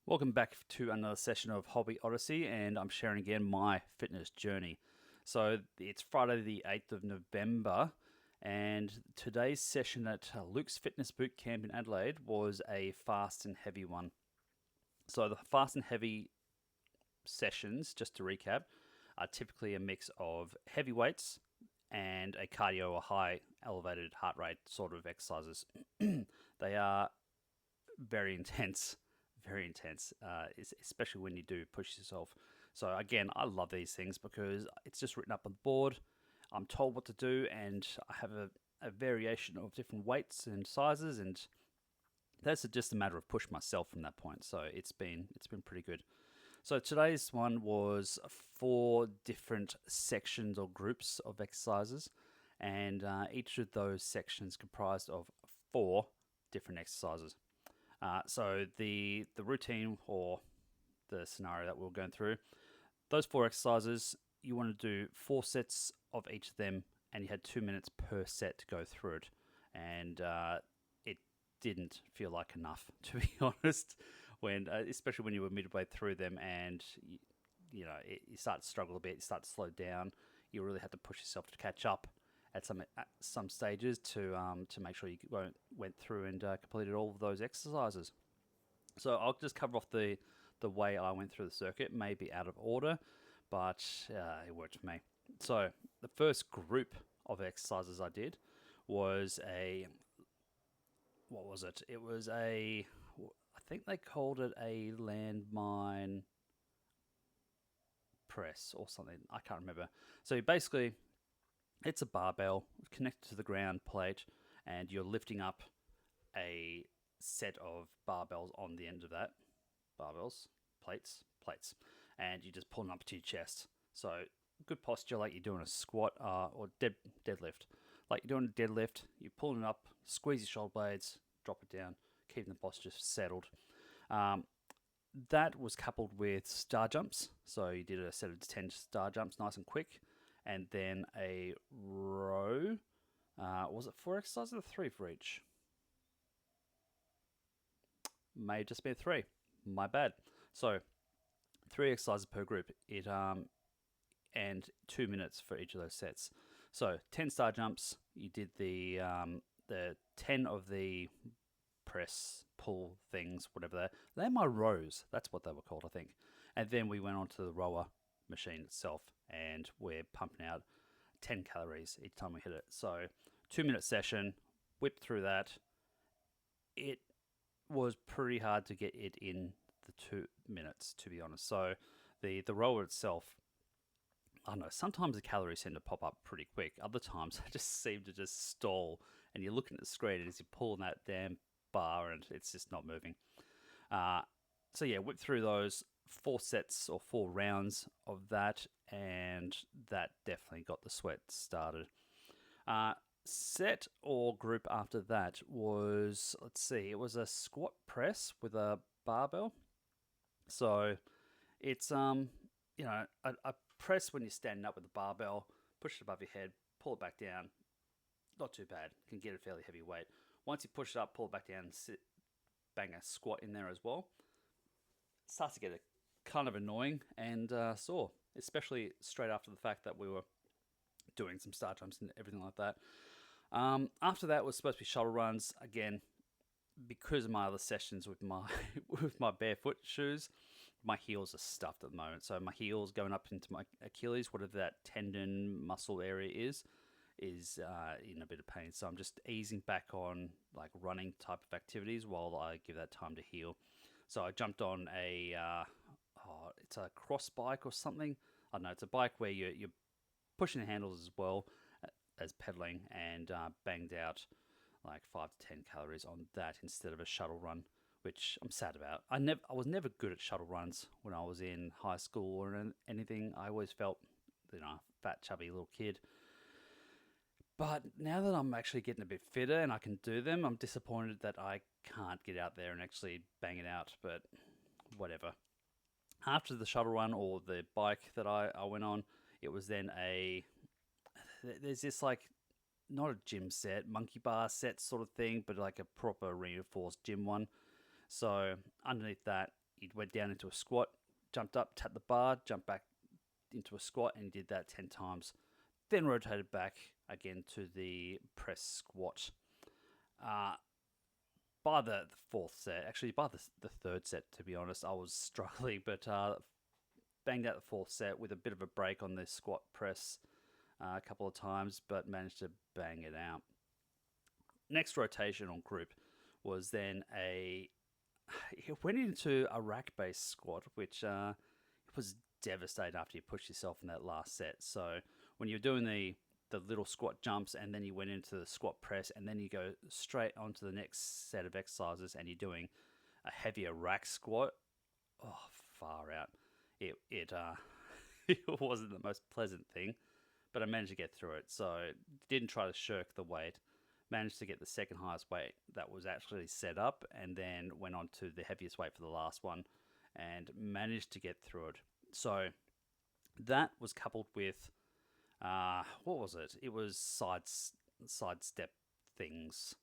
Welcome back to another session of Hobby Odyssey, and I'm sharing again my fitness journey. So it's Friday, the 8th of November, and today's session at Luke's Fitness Bootcamp in Adelaide was a fast and heavy one. So the fast and heavy sessions, just to recap, are typically a mix of heavy weights and a cardio or high elevated heart rate sort of exercises. They are very intense, very intense, especially when you do push yourself. So again, I love these things because it's just written up on the board. I'm told what to do, and I have a variation of different weights and sizes, and that's just a matter of push myself from that point. So it's been pretty good. So today's one was 4 different sections or groups of exercises, and each of those sections comprised of 4 different exercises. So the routine or the scenario that we're going through, those 4 exercises, you want to do 4 sets of each of them, and you had 2 minutes per set to go through it. And it didn't feel like enough, to be honest, when especially when you were midway through them, and you start to struggle a bit, you start to slow down. You really had to push yourself to catch up at some stages to make sure you went through and completed all of those exercises. So I'll just cover off the way I went through the circuit, maybe out of order, but it worked for me. So the first group of exercises I did was what was it? It was I think they called it a landmine press or something. I can't remember. So basically, it's a barbell connected to the ground plate, and you're lifting up a set of barbells on the end of that. Barbells, plates, and you're just pulling up to your chest. So good posture, like you're doing a squat or deadlift. Like you're doing a deadlift, you're pulling it up, squeeze your shoulder blades, drop it down, keeping the posture settled. Um, that was coupled with star jumps. So you did a set of 10 star jumps, nice and quick, and then a row. Was it 4 exercises or 3 for each? May have just been 3. My bad. So 3 exercises per group. And 2 minutes for each of those sets. So 10 star jumps. You did the 10 of the press pull things, whatever they're my rows. That's what they were called, I think. And then we went on to the rower machine itself, and we're pumping out 10 calories each time we hit it. So 2 minute session, whipped through that. It was pretty hard to get it in the 2 minutes, to be honest. So the rower itself, I don't know, sometimes the calories seem to pop up pretty quick. Other times they just seem to just stall, and you're looking at the screen as you're pulling that damn bar, and it's just not moving. So yeah, whip through those 4 sets or 4 rounds of that, and that definitely got the sweat started. Set or group after that was, let's see, it was a squat press with a barbell. So it's a press when you're standing up with the barbell, push it above your head, pull it back down. Not too bad. Can get a fairly heavy weight. Once you push it up, pull it back down, sit, bang a squat in there as well. It starts to get kind of annoying and sore, especially straight after the fact that we were doing some star jumps and everything like that. After that was supposed to be shuttle runs again, because of my other sessions with my with my barefoot shoes. My heels are stuffed at the moment, so my heels going up into my Achilles, whatever that tendon muscle area is in a bit of pain. So I'm just easing back on like running type of activities while I give that time to heal. So I jumped on it's a cross bike or something. I don't know. It's a bike where you're pushing the handles as well as pedaling, and banged out like 5 to 10 calories on that instead of a shuttle run, which I'm sad about. I was never good at shuttle runs when I was in high school or anything. I always felt, fat, chubby little kid. But now that I'm actually getting a bit fitter and I can do them, I'm disappointed that I can't get out there and actually bang it out, but whatever. After the shuttle run or the bike that I went on, it was then there's this like, not a gym set, monkey bar set sort of thing, but like a proper reinforced gym one. So underneath that, you went down into a squat, jumped up, tapped the bar, jumped back into a squat, and did that 10 times. Then rotated back again to the press squat. By the fourth set, actually by the third set, to be honest, I was struggling, but banged out the fourth set with a bit of a break on the squat press a couple of times, but managed to bang it out. Next rotation on group was then it went into a rack-based squat, which was devastating after you pushed yourself in that last set. So when you're doing the little squat jumps, and then you went into the squat press, and then you go straight onto the next set of exercises, and you're doing a heavier rack squat. Oh, far out! It it wasn't the most pleasant thing, but I managed to get through it. So didn't try to shirk the weight. Managed to get the second highest weight that was actually set up, and then went on to the heaviest weight for the last one, and managed to get through it. So that was coupled with what was it? It was sidestep things.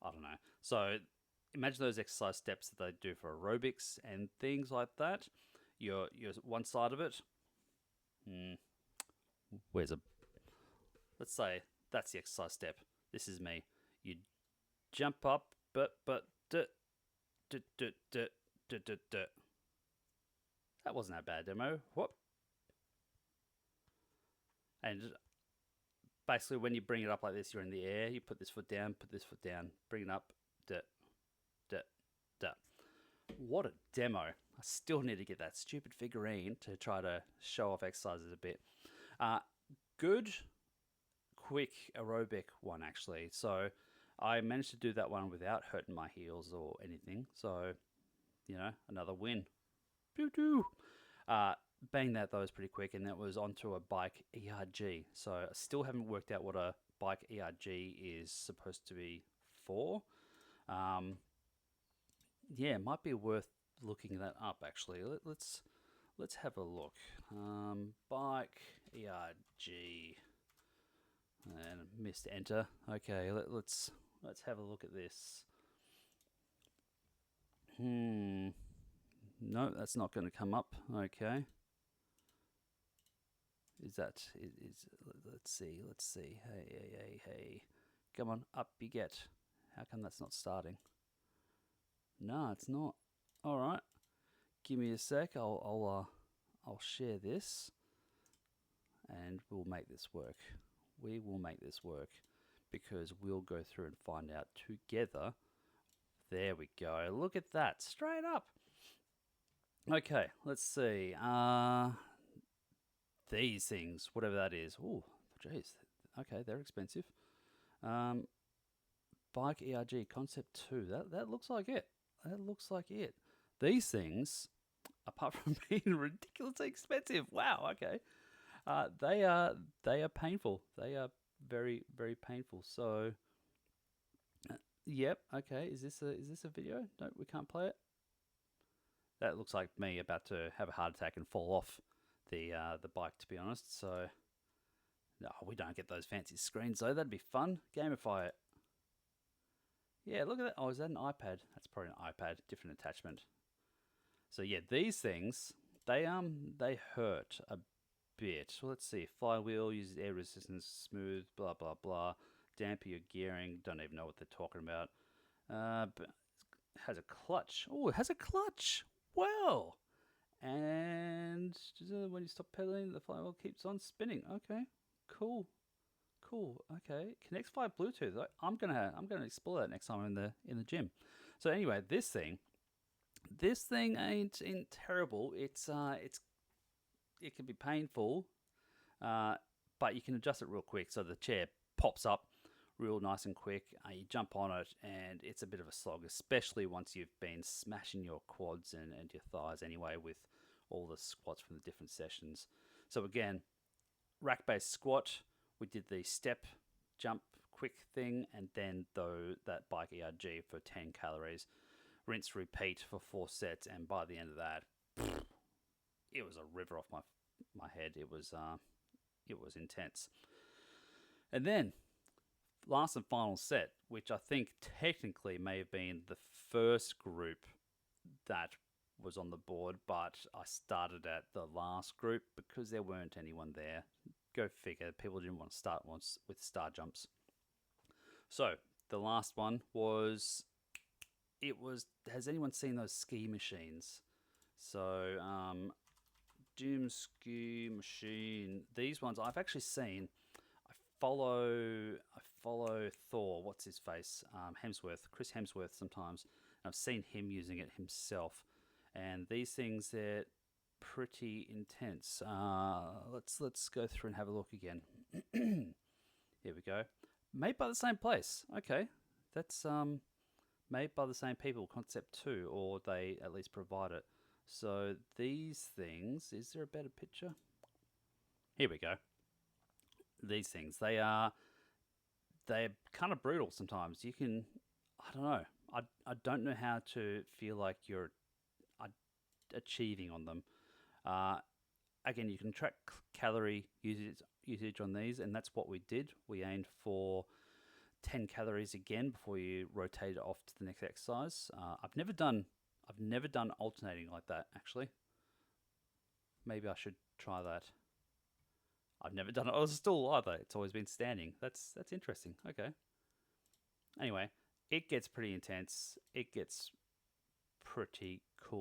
I don't know. So imagine those exercise steps that they do for aerobics and things like that. You're one side of it. Let's say that's the exercise step. This is me. You jump up, but that wasn't that bad, demo. Whoop. And basically, when you bring it up like this, you're in the air. You put this foot down, bring it up. What a demo. I still need to get that stupid figurine to try to show off exercises a bit. Good, quick aerobic one, actually. So I managed to do that one without hurting my heels or anything. So, another win. Doo-doo. Bang that, though, was pretty quick, and that was onto a bike ERG. So I still haven't worked out what a bike ERG is supposed to be for. Might be worth looking that up, actually. Let's have a look. Bike ERG, and missed enter. Okay, let's have a look at this. No, that's not going to come up. Okay. Let's see. Hey. Come on, up you get. How come that's not starting? No, it's not. All right. Give me a sec. I'll share this, and we'll make this work. We will make this work, because we'll go through and find out together. There we go. Look at that. Straight up. Okay, let's see. These things, whatever that is. Oh, jeez. Okay, they're expensive. Bike ERG Concept 2. That looks like it. These things, apart from being ridiculously expensive, wow. Okay, they are painful. They are very, very painful. So, yep. Okay, is this a video? No, we can't play it. That looks like me about to have a heart attack and fall off the bike, to be honest. So, no, we don't get those fancy screens though. That'd be fun. Gamify it. Yeah, look at that. Oh, is that an iPad? That's probably an iPad, different attachment. So yeah, these things, they hurt a bit. So let's see. Flywheel uses air resistance, smooth, blah blah blah. Damper your gearing. Don't even know what they're talking about. But it has a clutch. Oh, it has a clutch. Wow. And when you stop pedaling, the flywheel keeps on spinning. Okay, cool. Okay, connects via Bluetooth. I'm gonna explore that next time I'm in the gym. So anyway, this thing ain't terrible. It can be painful, but you can adjust it real quick. So the chair pops up real nice and quick. You jump on it, and it's a bit of a slog, especially once you've been smashing your quads and your thighs anyway with all the squats from the different sessions. So again, rack-based squat. We did the step, jump, quick thing, and then that bike ERG for 10 calories. Rinse, repeat for 4 sets, and by the end of that, it was a river off my head. It was intense. And then, last and final set, which I think technically may have been the first group that was on the board, but I started at the last group because there weren't anyone there. Go figure. People didn't want to start once with star jumps. So the last one was. It was. Has anyone seen those ski machines? So Doom ski machine. These ones I've actually seen. I follow Thor. What's his face? Hemsworth, Chris Hemsworth. Sometimes I've seen him using it himself, and these things they're pretty intense. Let's go through and have a look again. Here we go. Made by the same place. Okay, that's made by the same people. Concept 2, or they at least provide it. So these things. Is there a better picture? Here we go. These things they're kind of brutal sometimes. You can I don't know. I don't know how to feel like you're achieving on them. Uh, Again, you can track calorie usage on these, and that's what we did. We aimed for 10 calories again before you rotate it off to the next exercise. I've never done alternating like that actually. Maybe I should try that. I've never done it on a stool either. It's always been standing. That's interesting. Okay. Anyway, it gets pretty intense. It gets pretty cool.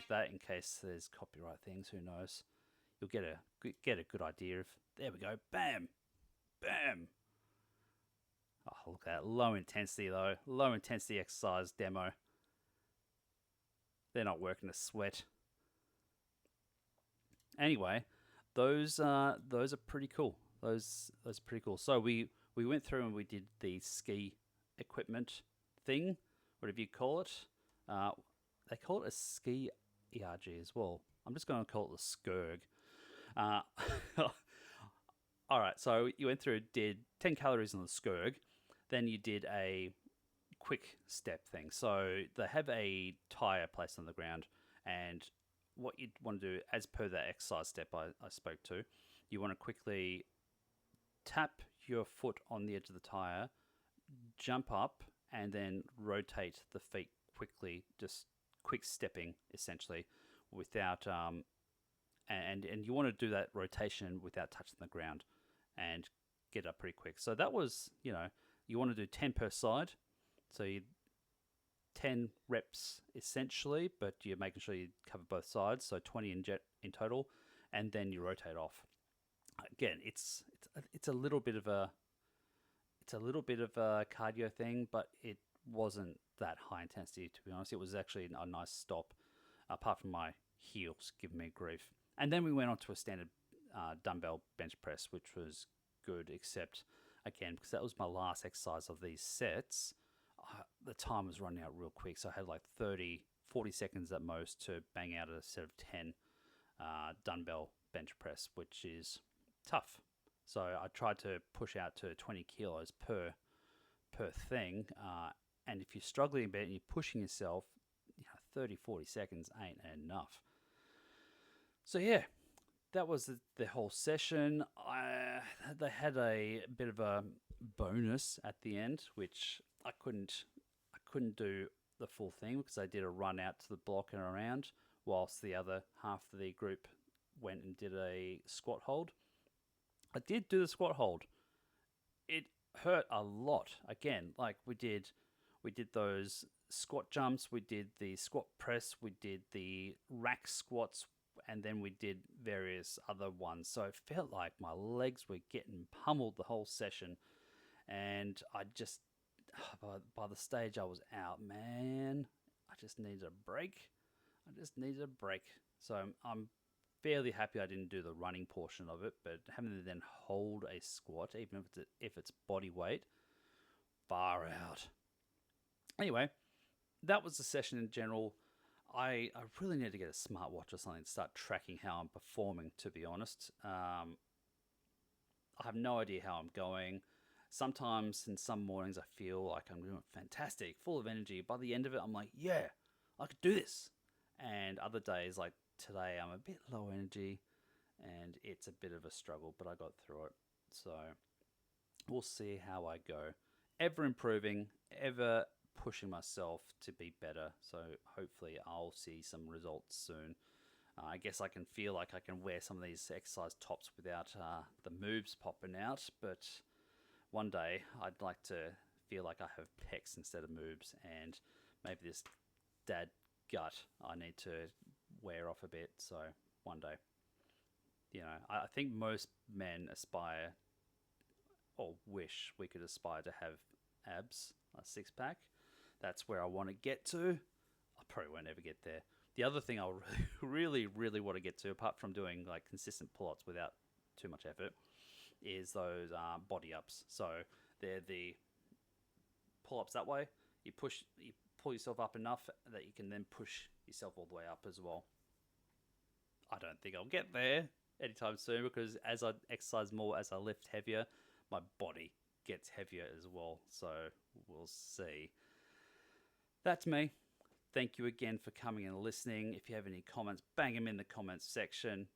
That in case there's copyright things, who knows? You'll get a good idea of. There we go. Bam, bam. Oh, look at that low intensity though. Low intensity exercise demo. They're not working a sweat. Anyway, those are pretty cool. Those are pretty cool. So we went through and we did the ski equipment thing, whatever you call it. They call it a ski ERG as well. I'm just going to call it the Skirg. All right, so you went through, did 10 calories on the Skirg, then you did a quick step thing. So they have a tire placed on the ground, and what you'd want to do, as per that exercise step I spoke to, you want to quickly tap your foot on the edge of the tire, jump up, and then rotate the feet quickly, just quick stepping essentially, without and you want to do that rotation without touching the ground, and get up pretty quick. So that was, you want to do 10 per side, so you 10 reps essentially, but you're making sure you cover both sides, so 20 in total, and then you rotate off. Again, it's a little bit of a cardio thing, but it wasn't that high intensity, to be honest. It was actually a nice stop, apart from my heels giving me grief. And then we went on to a standard dumbbell bench press, which was good, except, again, because that was my last exercise of these sets, the time was running out real quick, so I had like 40 seconds at most to bang out a set of 10 dumbbell bench press, which is tough. So I tried to push out to 20 kilos per thing, and if you're struggling a bit and you're pushing yourself, 30-40 seconds ain't enough. So yeah, that was the whole session. They had a bit of a bonus at the end, which I couldn't do the full thing because I did a run out to the block and around, whilst the other half of the group went and did a squat hold. I did do the squat hold. It hurt a lot. Again, like we did those squat jumps, we did the squat press, we did the rack squats, and then we did various other ones. So it felt like my legs were getting pummeled the whole session, and I just, by the stage I was out, man. I just needed a break. So I'm fairly happy I didn't do the running portion of it, but having to then hold a squat, even if it's body weight, far out. Anyway, that was the session in general. I really need to get a smartwatch or something to start tracking how I'm performing, to be honest. I have no idea how I'm going. Sometimes in some mornings I feel like I'm doing fantastic, full of energy. By the end of it, I'm like, yeah, I could do this. And other days, like today, I'm a bit low energy and it's a bit of a struggle, but I got through it. So we'll see how I go. ever improving, ever pushing myself to be better. So hopefully I'll see some results soon. I guess I can feel like I can wear some of these exercise tops without the moves popping out, but one day I'd like to feel like I have pecs instead of moves, and maybe this dad gut I need to wear off a bit. So one day, I think most men aspire or wish we could aspire to have abs, a six pack. That's where I want to get to. I probably won't ever get there. The other thing I really, really want to get to, apart from doing like consistent pull-ups without too much effort, is those body ups. So they're the pull-ups that way. You pull yourself up enough that you can then push yourself all the way up as well. I don't think I'll get there anytime soon, because as I exercise more, as I lift heavier, my body gets heavier as well. So we'll see. That's me. Thank you again for coming and listening. If you have any comments, bang them in the comments section.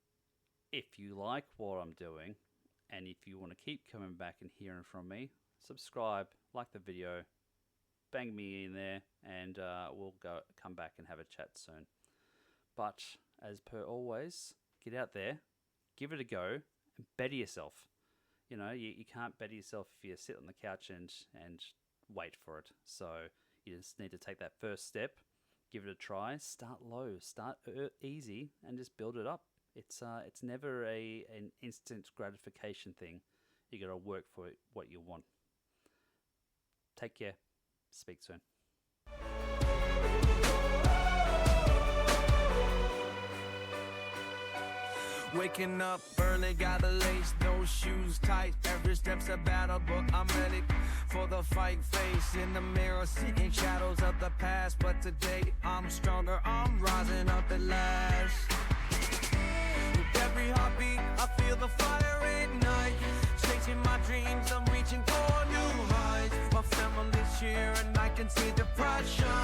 If you like what I'm doing, and if you want to keep coming back and hearing from me, subscribe, like the video, bang me in there, and we'll come back and have a chat soon. But as per always, get out there, give it a go, and better yourself. You can't better yourself if you sit on the couch and wait for it. So you just need to take that first step. Give it a try. Start low. Start easy, and just build it up. It's never an instant gratification thing. You got to work for what you want. Take care. Speak soon. Waking up early, gotta lace those shoes tight. Every step's a battle, but I'm ready for the fight. Face in the mirror, seeing shadows of the past. But today I'm stronger, I'm rising up at last. With every heartbeat, I feel the fire ignite. Chasing my dreams, I'm reaching for new heights. My family's here and I can see the pride shine.